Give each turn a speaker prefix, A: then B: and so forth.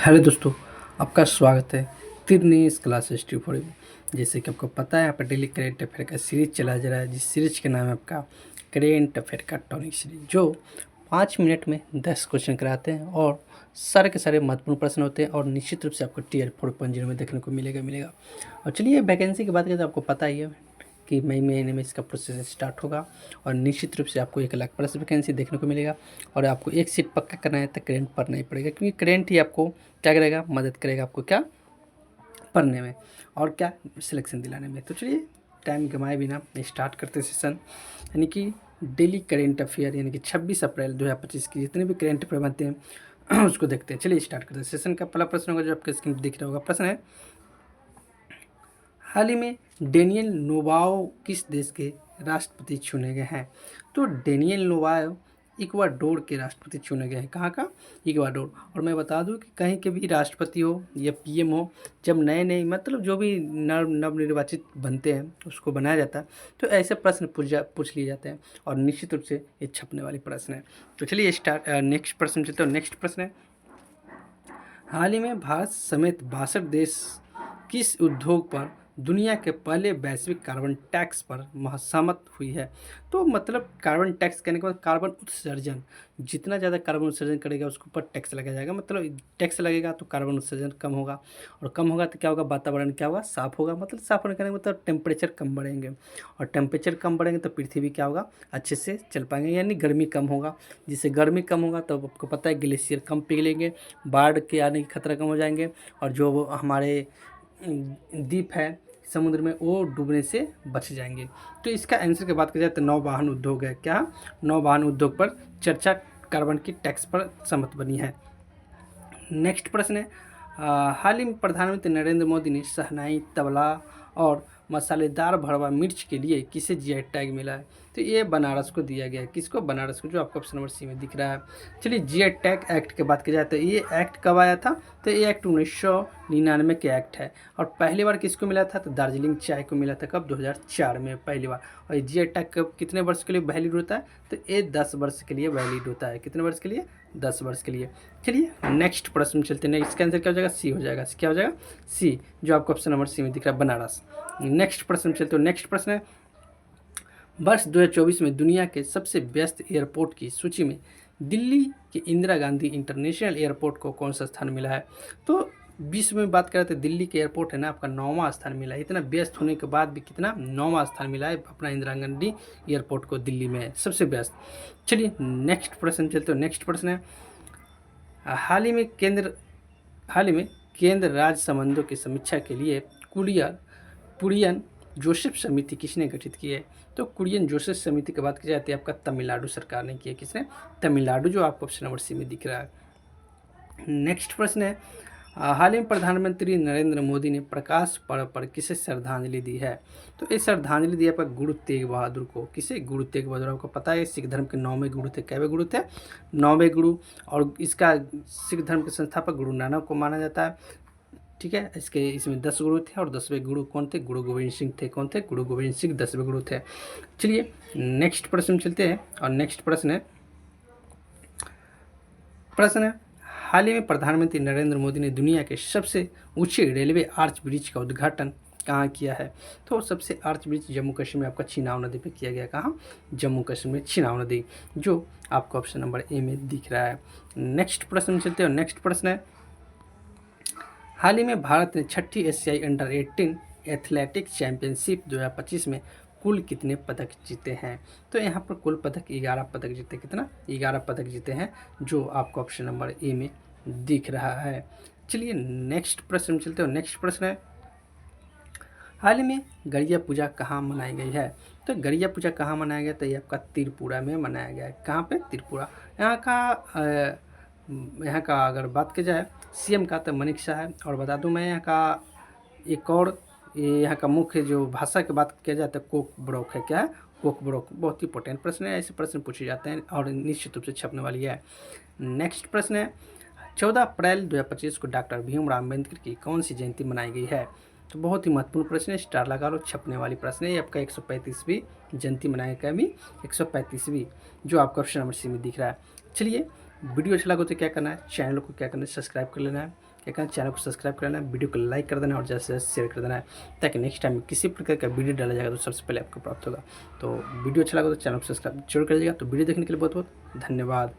A: Hello दोस्तों, आपका स्वागत है तिरनीस क्लासेस ट्यूटोरियल में। जैसे कि आपको पता है, यहाँ पर डेली करेंट अफेयर का सीरीज चला जा रहा है, जिस सीरीज के नाम है आपका करेंट अफेयर का टॉनिक सीरीज, जो 5 मिनट में 10 क्वेश्चन कराते हैं और सारे के सारे महत्वपूर्ण प्रश्न होते हैं और निश्चित रूप से आपको टीयर 4.0 में देखने को मिलेगा। और चलिए वैकेंसी की बात करें तो आपको पता ही है कि मई महीने में इसका प्रोसेस स्टार्ट होगा और निश्चित रूप से आपको 1 लाख+ वैकेंसी देखने को मिलेगा। और आपको एक सीट पक्का करना है तो करेंट पढ़ना ही पड़ेगा, क्योंकि करेंट ही आपको क्या करेगा, मदद करेगा आपको क्या पढ़ने में और क्या सिलेक्शन दिलाने में। तो चलिए टाइम गंवाए बिना स्टार्ट करते सेशन, यानी कि डेली करेंट अफेयर, यानी कि 26 अप्रैल 2025 की जितने भी करेंट अफेयर बनते हैं उसको देखते हैं। चलिए स्टार्ट करते हैं। सेशन का पहला प्रश्न होगा जो आपके स्क्रीन पर दिख रहा होगा। प्रश्न है, हाल ही में डेनियल नोबाओ किस देश के राष्ट्रपति चुने गए हैं? तो डेनियल नोबाओ इक्वाडोर के राष्ट्रपति चुने गए हैं। कहाँ का? इक्वाडोर। और मैं बता दूं कि कहीं के भी राष्ट्रपति हो या पीएम हो, जब नए नए मतलब जो भी नवनिर्वाचित बनते हैं उसको बनाया जाता है, तो ऐसे प्रश्न पूछ लिए जाते हैं और निश्चित रूप से ये छपने वाली प्रश्न है। तो चलिए स्टार्ट नेक्स्ट प्रश्न चलते हैं। नेक्स्ट प्रश्न है, हाल ही में भारत समेत 62 देश किस उद्योग पर दुनिया के पहले वैश्विक कार्बन टैक्स पर सहमत हुई है? तो मतलब कार्बन टैक्स कहने के बाद कार्बन उत्सर्जन, जितना ज़्यादा कार्बन उत्सर्जन करेगा उसके ऊपर टैक्स लगाया जाएगा। मतलब टैक्स लगेगा तो कार्बन उत्सर्जन कम होगा, और कम होगा तो क्या होगा, वातावरण क्या होगा, साफ होगा। मतलब साफ होने का मतलब टेम्परेचर कम बढ़ेंगे, और टेम्परेचर कम बढ़ेंगे तो पृथ्वी क्या होगा, अच्छे से चल पाएंगे, यानी गर्मी कम होगा। जिससे गर्मी कम होगा तो आपको पता है ग्लेशियर कम पिघलेंगे, बाढ़ के आने के खतरा कम हो जाएंगे, और जो हमारे द्वीप है समुद्र में वो डूबने से बच जाएंगे। तो इसका आंसर की बात की जाए तो नौवहन उद्योग है। क्या? नौवहन उद्योग पर चर्चा कार्बन की टैक्स पर सहमत बनी है। नेक्स्ट प्रश्न है, हाल ही में प्रधानमंत्री नरेंद्र मोदी ने शहनाई, तबला और मसालेदार भरवा मिर्च के लिए किसे जीआई टैग मिला है? तो ये बनारस को दिया गया है। किसको? बनारस को, जो आपको ऑप्शन नंबर सी में दिख रहा है। चलिए जीआई टैग एक्ट की बात की जाए तो ये एक्ट कब आया था? तो ये एक्ट 1999 के एक्ट है। और पहली बार किसको मिला था? तो दार्जिलिंग चाय को मिला था। कब? 2004 में पहली बार। और ये जीआई टैग कब कितने वर्ष के लिए वैलिड होता है? तो ये 10 वर्ष के लिए वैलिड होता है। कितने वर्ष के लिए? 10 वर्ष के लिए। चलिए नेक्स्ट प्रश्न में चलते हैं। इसका आंसर क्या हो जाएगा? सी हो जाएगा। क्या हो जाएगा? सी, जो आपको ऑप्शन नंबर सी में दिख रहा है, बनारस। नेक्स्ट प्रश्न में चलते हैं। नेक्स्ट प्रश्न है, वर्ष 2024 में दुनिया के सबसे व्यस्त एयरपोर्ट की सूची में दिल्ली के इंदिरा गांधी इंटरनेशनल एयरपोर्ट को कौन सा स्थान मिला है? तो विश्व में बात करें तो दिल्ली के एयरपोर्ट है ना, आपका 9वां स्थान मिला है। इतना व्यस्त होने के बाद भी कितना? 9वां स्थान मिला है अपना इंदिरा गांधी एयरपोर्ट को, दिल्ली में है सबसे व्यस्त। चलिए नेक्स्ट प्रश्न चलते हो। नेक्स्ट प्रश्न है, हाल ही में केंद्र राज्य संबंधों की समीक्षा के लिए कुरियन जोसेफ समिति किसने गठित की है? तो कुरियन जोसेफ समिति की बात की जाती है आपका तमिलनाडु सरकार ने की है। किसने? तमिलनाडु, जो आपको ऑप्शन नंबर सी में दिख रहा है। नेक्स्ट प्रश्न है, हाल ही में प्रधानमंत्री नरेंद्र मोदी ने प्रकाश पर्व पर किसे श्रद्धांजलि दी है? तो ये श्रद्धांजलि दी आपका गुरु तेग बहादुर को। किसे? गुरु तेग बहादुर। आपको पता है सिख धर्म के 9वें गुरु थे। कैवे गुरु थे? 9वें गुरु। और इसका सिख धर्म के संस्थापक गुरु नानक को माना जाता है। ठीक है, इसमें 10 गुरु थे, और 10वें गुरु कौन थे? गुरु गोविंद सिंह थे। कौन थे? गुरु गोविंद सिंह 10वें गुरु थे। चलिए नेक्स्ट प्रश्न चलते हैं। और नेक्स्ट प्रश्न है, हाल ही में प्रधानमंत्री नरेंद्र मोदी ने दुनिया के सबसे ऊंचे रेलवे आर्च ब्रिज का उद्घाटन कहाँ किया है? तो सबसे आर्च ब्रिज जम्मू कश्मीर में आपका चिनाव नदी पे किया गया। कहाँ? जम्मू कश्मीर में चिनाव नदी, जो आपको ऑप्शन नंबर ए में दिख रहा है। नेक्स्ट प्रश्न चलते हैं। नेक्स्ट प्रश्न है, हाल ही में भारत ने 6ठी एशियाई अंडर 18 एथलेटिक चैंपियनशिप 2025 में कुल कितने पदक जीते हैं? तो यहाँ पर कुल पदक 11 पदक जीते। कितना? 11 पदक जीते हैं, जो आपको ऑप्शन नंबर ए में दिख रहा है। चलिए नेक्स्ट प्रश्न चलते हो। नेक्स्ट प्रश्न है, हाल ही में गरिया पूजा कहाँ मनाई गई है? तो गरिया पूजा कहाँ मनाया गया? तो ये आपका त्रिपुरा में मनाया गया है। कहाँ पे? त्रिपुरा। यहाँ का अगर बात की जाए सीएम का तो मनीष शाह है। और बता दूं मैं यहाँ का एक और, ये यहाँ का मुख्य जो भाषा की बात किया जाता है कोकबोरोक है। क्या है? कोकबोरोक। बहुत ही इंपॉर्टेंट प्रश्न है, ऐसे प्रश्न पूछे जाते हैं और निश्चित रूप से छपने वाली है। नेक्स्ट प्रश्न है, 14 अप्रैल 2025 को डॉक्टर भीमराव अम्बेडकर की कौन सी जयंती मनाई गई है? तो बहुत ही महत्वपूर्ण प्रश्न है, स्टार लगा लो, छपने वाली प्रश्न है। ये आपका 135वीं जयंती मनाई गई, 135वीं, जो आपका ऑप्शन नंबर सी में दिख रहा है। चलिए वीडियो अच्छा लगा तो क्या करना है, चैनल को क्या करना है, सब्सक्राइब कर लेना है। क्या करना है, चैनल को सब्सक्राइब कर लेना है, वीडियो को लाइक कर देना है और ज़्यादा से ज़्यादा शेयर कर देना है, ताकि नेक्स्ट टाइम किसी प्रकार का वीडियो डाला जाएगा तो सबसे पहले आपको प्राप्त होगा। तो वीडियो अच्छा लगा तो चैनल को सब्सक्राइब जरूर करिएगा। तो वीडियो देखने के लिए बहुत बहुत धन्यवाद।